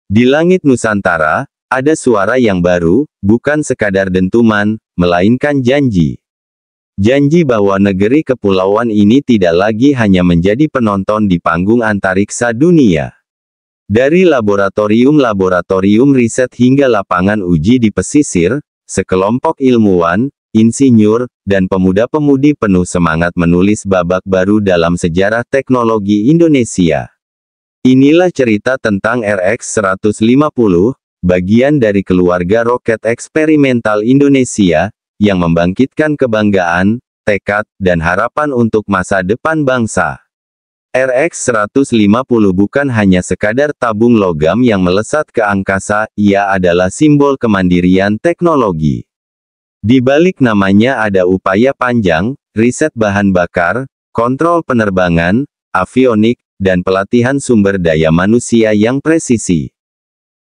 Di langit Nusantara, ada suara yang baru, bukan sekadar dentuman, melainkan janji. Janji bahwa negeri kepulauan ini tidak lagi hanya menjadi penonton di panggung antariksa dunia. Dari laboratorium-laboratorium riset hingga lapangan uji di pesisir, sekelompok ilmuwan, insinyur, dan pemuda-pemudi penuh semangat menulis babak baru dalam sejarah teknologi Indonesia. Inilah cerita tentang RX-150, bagian dari keluarga roket eksperimental Indonesia, yang membangkitkan kebanggaan, tekad, dan harapan untuk masa depan bangsa. RX-150 bukan hanya sekadar tabung logam yang melesat ke angkasa, ia adalah simbol kemandirian teknologi. Di balik namanya ada upaya panjang, riset bahan bakar, kontrol penerbangan, avionik, dan pelatihan sumber daya manusia yang presisi.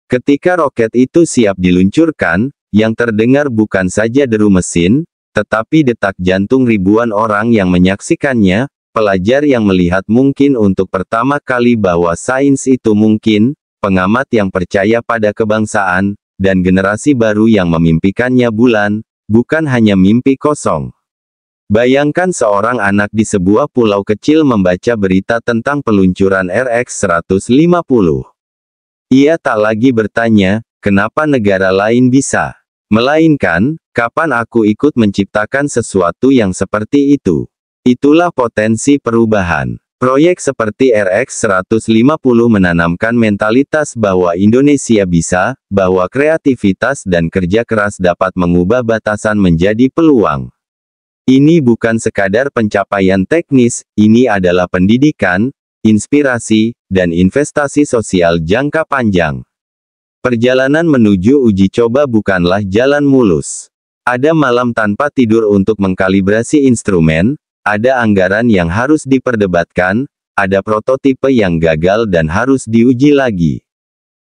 Ketika roket itu siap diluncurkan, yang terdengar bukan saja deru mesin, tetapi detak jantung ribuan orang yang menyaksikannya, pelajar yang melihat mungkin untuk pertama kali bahwa sains itu mungkin, pengamat yang percaya pada kebangsaan, dan generasi baru yang memimpikannya bulan, bukan hanya mimpi kosong. Bayangkan seorang anak di sebuah pulau kecil membaca berita tentang peluncuran RX-150. Ia tak lagi bertanya, kenapa negara lain bisa? Melainkan, kapan aku ikut menciptakan sesuatu yang seperti itu? Itulah potensi perubahan. Proyek seperti RX-150 menanamkan mentalitas bahwa Indonesia bisa, bahwa kreativitas dan kerja keras dapat mengubah batasan menjadi peluang. Ini bukan sekadar pencapaian teknis, ini adalah pendidikan, inspirasi, dan investasi sosial jangka panjang. Perjalanan menuju uji coba bukanlah jalan mulus. Ada malam tanpa tidur untuk mengkalibrasi instrumen, ada anggaran yang harus diperdebatkan, ada prototipe yang gagal dan harus diuji lagi.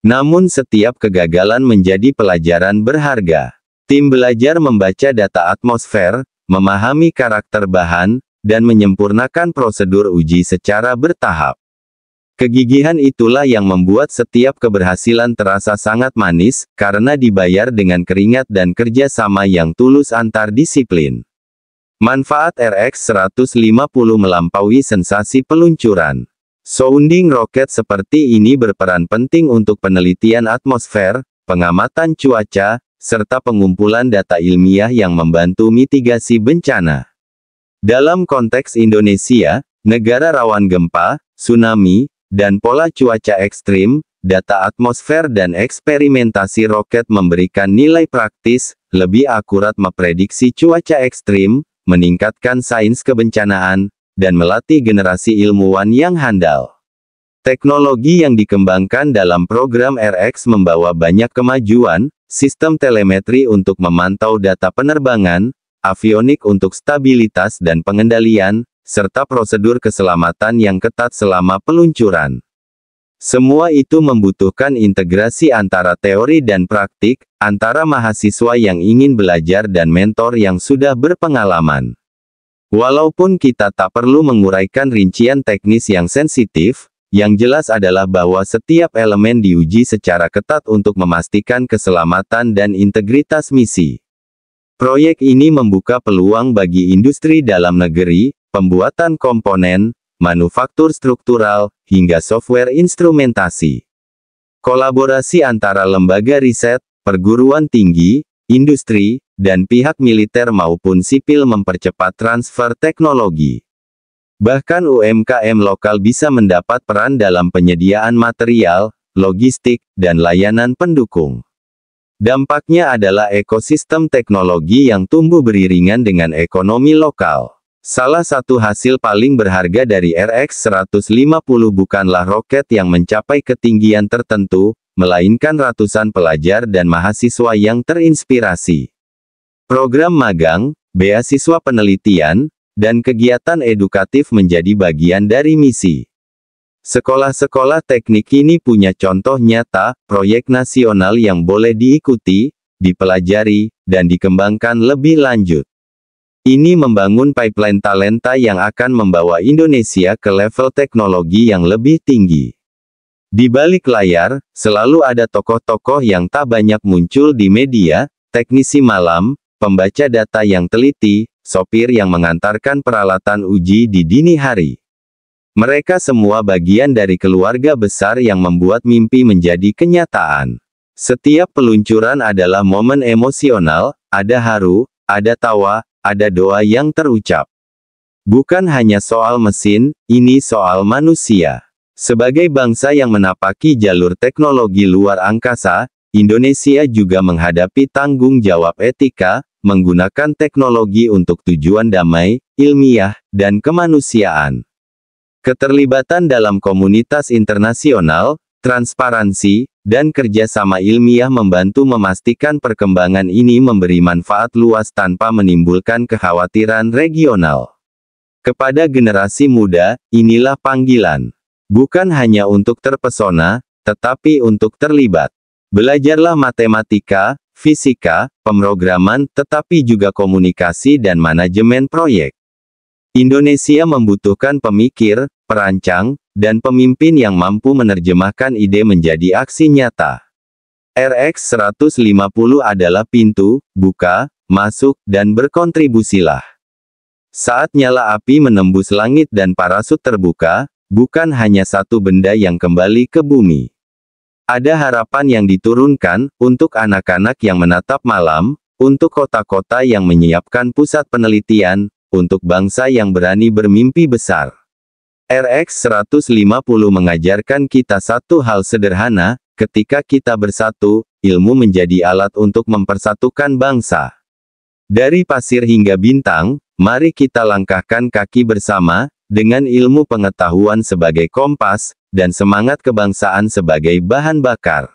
Namun setiap kegagalan menjadi pelajaran berharga. Tim belajar membaca data atmosfer, memahami karakter bahan, dan menyempurnakan prosedur uji secara bertahap. Kegigihan itulah yang membuat setiap keberhasilan terasa sangat manis, karena dibayar dengan keringat dan kerja sama yang tulus antar disiplin. Manfaat RX-150 melampaui sensasi peluncuran. Sounding roket seperti ini berperan penting untuk penelitian atmosfer, pengamatan cuaca, serta pengumpulan data ilmiah yang membantu mitigasi bencana. Dalam konteks Indonesia, negara rawan gempa, tsunami, dan pola cuaca ekstrim, data atmosfer dan eksperimentasi roket memberikan nilai praktis, lebih akurat memprediksi cuaca ekstrim, meningkatkan sains kebencanaan, dan melatih generasi ilmuwan yang handal. Teknologi yang dikembangkan dalam program RX membawa banyak kemajuan, sistem telemetri untuk memantau data penerbangan, avionik untuk stabilitas dan pengendalian, serta prosedur keselamatan yang ketat selama peluncuran. Semua itu membutuhkan integrasi antara teori dan praktik, antara mahasiswa yang ingin belajar dan mentor yang sudah berpengalaman. Walaupun kita tak perlu menguraikan rincian teknis yang sensitif, yang jelas adalah bahwa setiap elemen diuji secara ketat untuk memastikan keselamatan dan integritas misi. Proyek ini membuka peluang bagi industri dalam negeri, pembuatan komponen, manufaktur struktural, hingga software instrumentasi. Kolaborasi antara lembaga riset, perguruan tinggi, industri, dan pihak militer maupun sipil mempercepat transfer teknologi. Bahkan UMKM lokal bisa mendapat peran dalam penyediaan material, logistik, dan layanan pendukung. Dampaknya adalah ekosistem teknologi yang tumbuh beriringan dengan ekonomi lokal. Salah satu hasil paling berharga dari RX-150 bukanlah roket yang mencapai ketinggian tertentu, melainkan ratusan pelajar dan mahasiswa yang terinspirasi. Program magang, beasiswa penelitian, dan kegiatan edukatif menjadi bagian dari misi. Sekolah-sekolah teknik ini punya contoh nyata, proyek nasional yang boleh diikuti, dipelajari, dan dikembangkan lebih lanjut. Ini membangun pipeline talenta yang akan membawa Indonesia ke level teknologi yang lebih tinggi. Di balik layar, selalu ada tokoh-tokoh yang tak banyak muncul di media, teknisi malam, pembaca data yang teliti, sopir yang mengantarkan peralatan uji di dini hari. Mereka semua bagian dari keluarga besar yang membuat mimpi menjadi kenyataan. Setiap peluncuran adalah momen emosional, ada haru, ada tawa, ada doa yang terucap. Bukan hanya soal mesin, ini soal manusia. Sebagai bangsa yang menapaki jalur teknologi luar angkasa, Indonesia juga menghadapi tanggung jawab etika, menggunakan teknologi untuk tujuan damai, ilmiah, dan kemanusiaan. Keterlibatan dalam komunitas internasional, transparansi, dan kerjasama ilmiah membantu memastikan perkembangan ini memberi manfaat luas tanpa menimbulkan kekhawatiran regional. Kepada generasi muda, inilah panggilan. Bukan hanya untuk terpesona, tetapi untuk terlibat. Belajarlah matematika, fisika, pemrograman, tetapi juga komunikasi dan manajemen proyek. Indonesia membutuhkan pemikir, perancang, dan pemimpin yang mampu menerjemahkan ide menjadi aksi nyata. RX 150 adalah pintu, buka, masuk, dan berkontribusilah. Saat nyala api menembus langit dan parasut terbuka, bukan hanya satu benda yang kembali ke bumi. Ada harapan yang diturunkan, untuk anak-anak yang menatap malam, untuk kota-kota yang menyiapkan pusat penelitian, untuk bangsa yang berani bermimpi besar. RX 150 mengajarkan kita satu hal sederhana, ketika kita bersatu, ilmu menjadi alat untuk mempersatukan bangsa. Dari pasir hingga bintang, mari kita langkahkan kaki bersama, dengan ilmu pengetahuan sebagai kompas, dan semangat kebangsaan sebagai bahan bakar.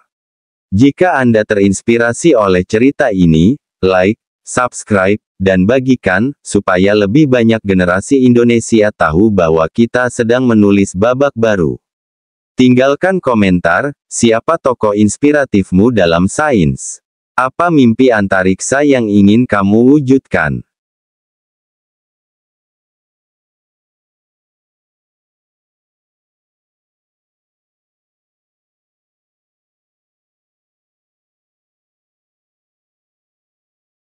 Jika Anda terinspirasi oleh cerita ini, like, subscribe, dan bagikan, supaya lebih banyak generasi Indonesia tahu bahwa kita sedang menulis babak baru. Tinggalkan komentar, siapa tokoh inspiratifmu dalam sains? Apa mimpi antariksa yang ingin kamu wujudkan?